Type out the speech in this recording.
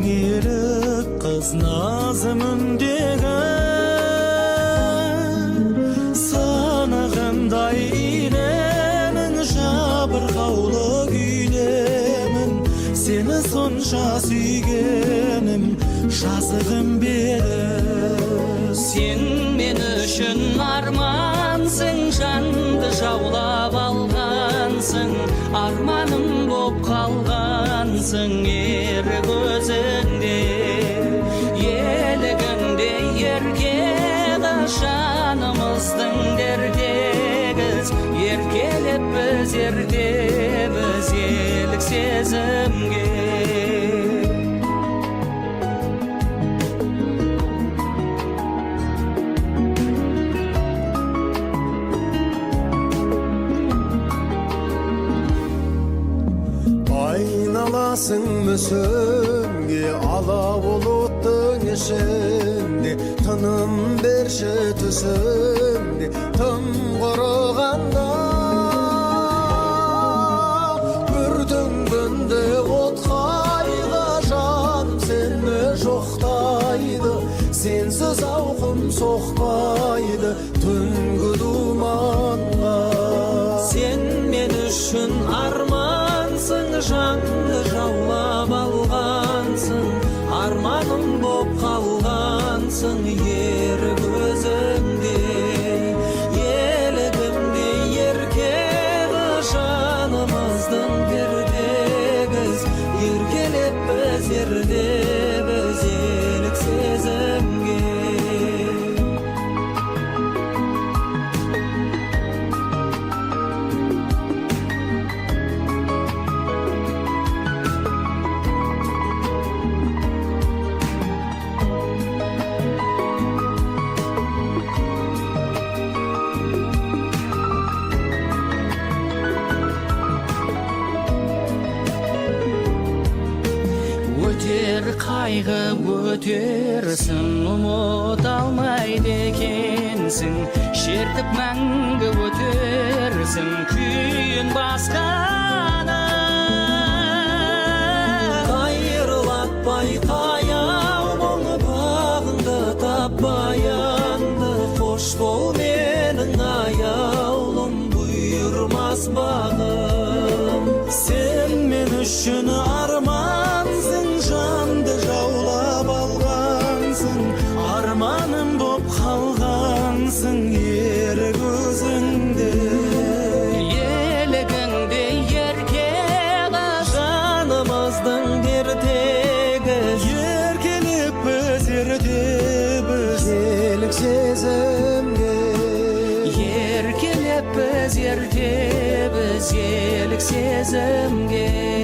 Еңелік қыз назымындегі санағандай иненің жабырқаулы күйдемін. Сені сонша сүйгенім жазығым бері. Сен мен үшін армансың, жанды жаулап алғансың, арманым боп қалғансың ер көзіңде. Елігіңде ерке қыз жанымыздың дердегіз, еркелеп біз ертеміз елік сезімге. Айналасың мүсінге ала бұлттың ішінде, тыным берші түсімде тым құрығанда. Бүртіңгінде от қайғы жаным сені жоқтайды, сенсіз ауқым соқпайды түнгі думанға. Сен мен үшін армансың, жанды жаулап алғансың, арманым боп қалғансың ер көзіңде. Елігімде ерке қыз жанымыздың пердегіз, еркелеп біз ертеміз елік сезімге. Өтер қайғы өтерсің, ұмыта алмайды екенсің, шертіп мәңгі өтерсің күйін басқаны. Қайырлатпай қаяу мұны бағыңды таппаянды, қош бол менің аяулым бұйырмас бағым. Сен мен үшін армансың, жанды жаулап алғансың, арманым боп қалғансың ер көзіңде. Елігіңде ерке қыз жанымыздың дертегіз, еркелеп біз ертеміз елік сезімге. еркелеп біз ертеміз елік сезімге.